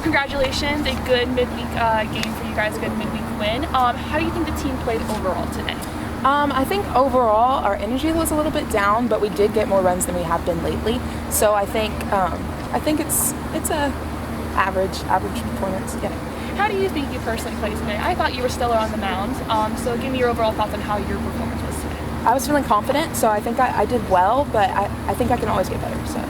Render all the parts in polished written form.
congratulations, a good midweek game for you guys, a good midweek win. How do you think the team played overall today? I think overall our energy was a little bit down, but we did get more runs than we have been lately. So I think it's a average performance. Yeah. How do you think you personally played today? I thought you were stellar on the mound. So give me your overall thoughts on how your performance was today. I was feeling confident, so I think I did well, but I think I can always get better. So.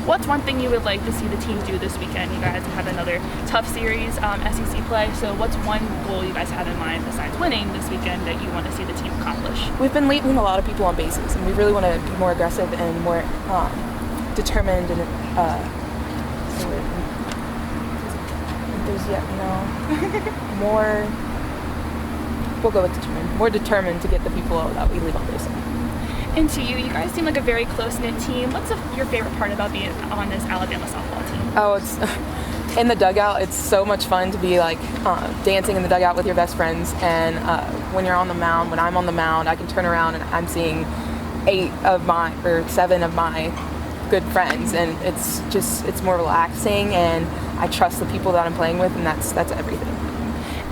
What's one thing you would like to see the team do this weekend? You guys have another tough series, SEC play. So what's one goal you guys have in mind besides winning this weekend that you want to see the team accomplish? We've been leaving a lot of people on bases, and we really want to be more aggressive and more determined and more. We'll go with determined. More determined to get the people that we leave on base. And to you guys seem like a very close-knit team. What's your favorite part about being on this Alabama softball team? Oh, it's in the dugout. It's so much fun to be like dancing in the dugout with your best friends. And when you're on the mound, when I'm on the mound, I can turn around and I'm seeing 7 of my good friends, and it's more relaxing, and I trust the people that I'm playing with, and that's everything.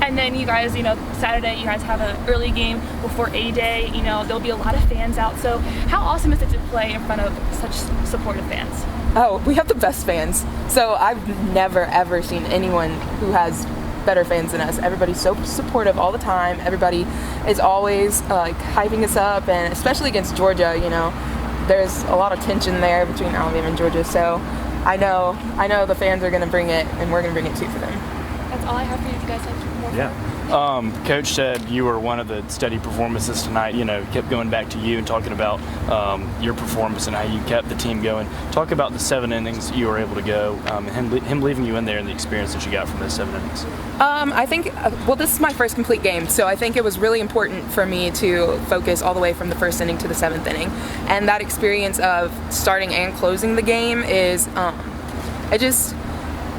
And then you guys, Saturday you guys have an early game before A-Day. There'll be a lot of fans out. So how awesome is it to play in front of such supportive fans? Oh, we have the best fans. So I've never, ever seen anyone who has better fans than us. Everybody's so supportive all the time. Everybody is always hyping us up, and especially against Georgia, there's a lot of tension there between Alabama and Georgia. So I know the fans are going to bring it, and we're going to bring it too for them. That's all I have for you. Do you guys have more? Yeah. Coach said you were one of the steady performances tonight. Kept going back to you and talking about your performance and how you kept the team going. Talk about the 7 innings you were able to go, and him leaving you in there and the experience that you got from those 7 innings. I think, this is my first complete game, so I think it was really important for me to focus all the way from the first inning to the 7th inning. And that experience of starting and closing the game is,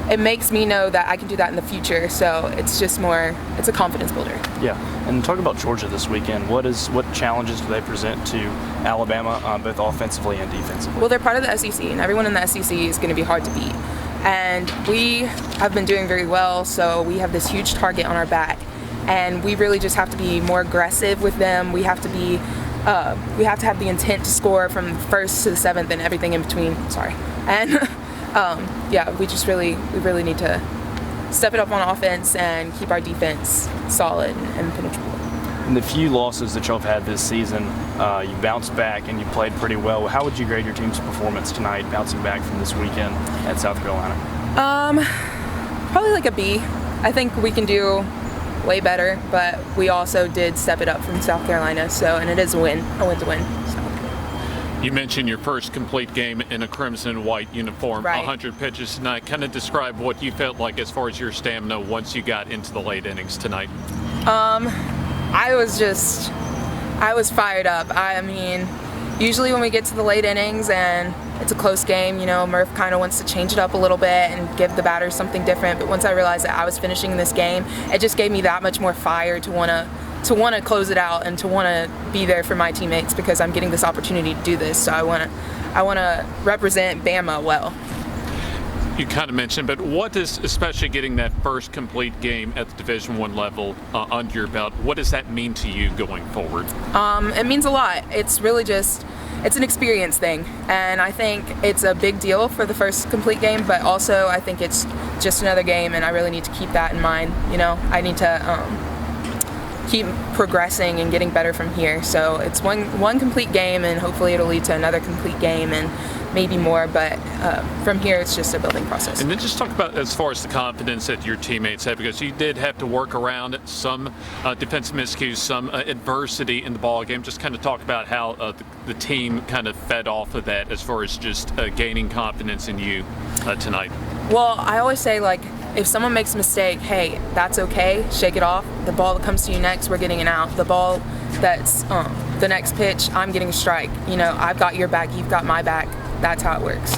it makes me know that I can do that in the future. So it's a confidence builder. Yeah, and talk about Georgia this weekend. What challenges do they present to Alabama, both offensively and defensively? Well, they're part of the SEC, and everyone in the SEC is going to be hard to beat. And we have been doing very well, so we have this huge target on our back, and we really just have to be more aggressive with them. We have to have the intent to score from the 1st to the 7th and everything in between. Sorry, and. We really need to step it up on offense and keep our defense solid and penetrable. In the few losses that y'all have had this season, you bounced back and you played pretty well. How would you grade your team's performance tonight, bouncing back from this weekend at South Carolina? Probably like a B. I think we can do way better, but we also did step it up from South Carolina, and it is a win to win. So. You mentioned your first complete game in a crimson and white uniform, right. 100 pitches tonight. Kind of describe what you felt like as far as your stamina once you got into the late innings tonight. I was fired up. I mean, usually when we get to the late innings and it's a close game, Murph kind of wants to change it up a little bit and give the batters something different. But once I realized that I was finishing this game, it just gave me that much more fire to want to close it out and to want to be there for my teammates, because I'm getting this opportunity to do this. So I want to represent Bama well. You kind of mentioned, but what is, especially getting that first complete game at the Division I level under your belt, what does that mean to you going forward? It means a lot. It's really it's an experience thing, and I think it's a big deal for the first complete game, but also I think it's just another game, and I really need to keep that in mind. I need to keep progressing and getting better from here. So it's one complete game, and hopefully it'll lead to another complete game and maybe more, but from here it's just a building process. And then just talk about as far as the confidence that your teammates have, because you did have to work around some defensive miscues, some adversity in the ball game. Just kind of talk about how the team kind of fed off of that as far as just gaining confidence in you tonight. Well, I always say, if someone makes a mistake, hey, that's okay, shake it off. The ball that comes to you next, we're getting it out. The ball that's the next pitch, I'm getting a strike. I've got your back, you've got my back. That's how it works.